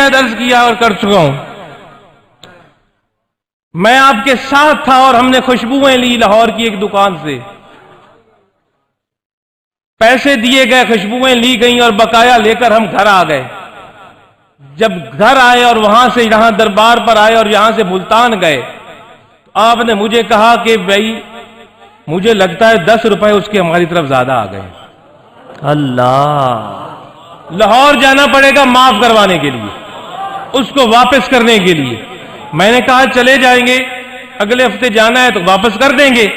شاید عرض کیا اور کر چکا ہوں، میں آپ کے ساتھ تھا اور ہم نے خوشبوئیں لی لاہور کی ایک دکان سے، پیسے دیے گئے، خوشبوئیں لی گئیں اور بقایا لے کر ہم گھر آ گئے۔ جب گھر آئے اور وہاں سے یہاں دربار پر آئے اور یہاں سے ملتان گئے، آپ نے مجھے کہا کہ بھائی مجھے لگتا ہے 10 روپے اس کے ہماری طرف زیادہ آ گئے، اللہ، لاہور جانا پڑے گا معاف کروانے کے لیے، اس کو واپس کرنے کے لیے۔ میں نے کہا چلے جائیں گے، اگلے ہفتے جانا ہے تو واپس کر دیں گے۔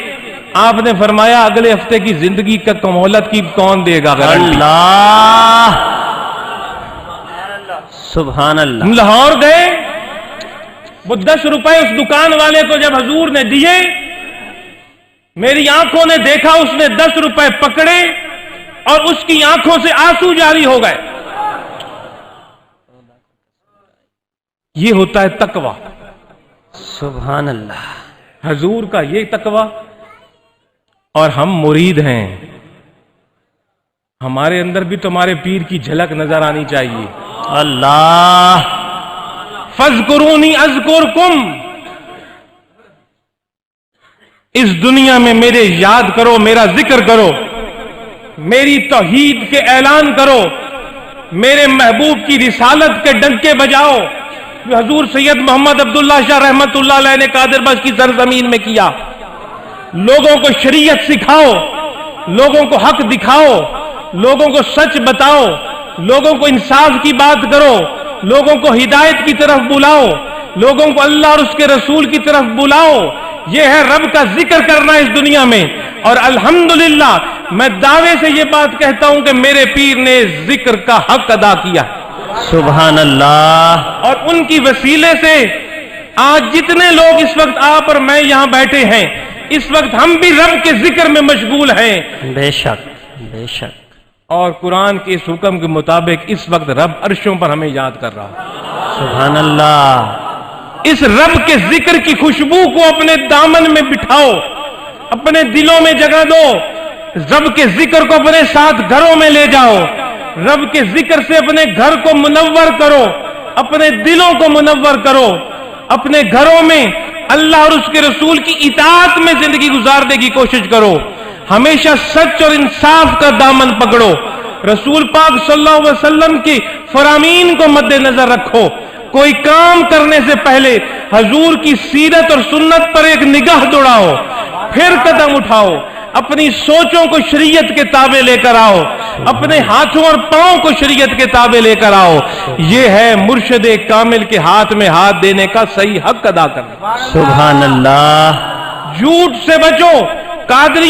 آپ نے فرمایا اگلے ہفتے کی زندگی کا مہلت کی کون دے گا؟ اللہ، سبحان اللہ۔ ہم لاہور گئے، وہ 10 روپے اس دکان والے کو جب حضور نے دیے، میری آنکھوں نے دیکھا اس نے 10 روپے پکڑے اور اس کی آنکھوں سے آنسو جاری ہو گئے۔ یہ ہوتا ہے تقویٰ، سبحان اللہ۔ حضور کا یہ تقویٰ، اور ہم مرید ہیں، ہمارے اندر بھی تمہارے پیر کی جھلک نظر آنی چاہیے۔ اللہ، فاذکرونی اذکرکم، اس دنیا میں میرے یاد کرو، میرا ذکر کرو، میری توحید کے اعلان کرو، میرے محبوب کی رسالت کے ڈنکے بجاؤ، جو حضور سید محمد عبداللہ شاہ رحمت اللہ علیہ نے قادر بخش کی سرزمین میں کیا۔ لوگوں کو شریعت سکھاؤ، لوگوں کو حق دکھاؤ، لوگوں کو سچ بتاؤ، لوگوں کو انصاف کی بات کرو، لوگوں کو ہدایت کی طرف بلاؤ، لوگوں کو اللہ اور اس کے رسول کی طرف بلاؤ۔ یہ ہے رب کا ذکر کرنا اس دنیا میں، اور الحمدللہ میں دعوے سے یہ بات کہتا ہوں کہ میرے پیر نے ذکر کا حق ادا کیا، سبحان اللہ۔ اور ان کی وسیلے سے آج جتنے لوگ اس وقت آپ اور میں یہاں بیٹھے ہیں، اس وقت ہم بھی رب کے ذکر میں مشغول ہیں۔ بے شک، بے شک۔ اور قرآن کے اس حکم کے مطابق اس وقت رب عرشوں پر ہمیں یاد کر رہا ہے۔ سبحان اللہ۔ اس رب کے ذکر کی خوشبو کو اپنے دامن میں بٹھاؤ، اپنے دلوں میں جگہ دو، رب کے ذکر کو اپنے ساتھ گھروں میں لے جاؤ، رب کے ذکر سے اپنے گھر کو منور کرو، اپنے دلوں کو منور کرو، اپنے گھروں میں اللہ اور اس کے رسول کی اطاعت میں زندگی گزارنے کی کوشش کرو، ہمیشہ سچ اور انصاف کا دامن پکڑو، رسول پاک صلی اللہ علیہ وسلم کی فرامین کو مد نظر رکھو، کوئی کام کرنے سے پہلے حضور کی سیرت اور سنت پر ایک نگاہ دوڑاؤ، پھر قدم اٹھاؤ، اپنی سوچوں کو شریعت کے تابع لے کر آؤ، اپنے ہاتھوں اور پاؤں کو شریعت کے تابع لے کر آؤ۔ یہ ہے مرشد کامل کے ہاتھ میں ہاتھ دینے کا صحیح حق ادا کرنا۔ سبحان اللہ۔ جھوٹ سے بچو، قادری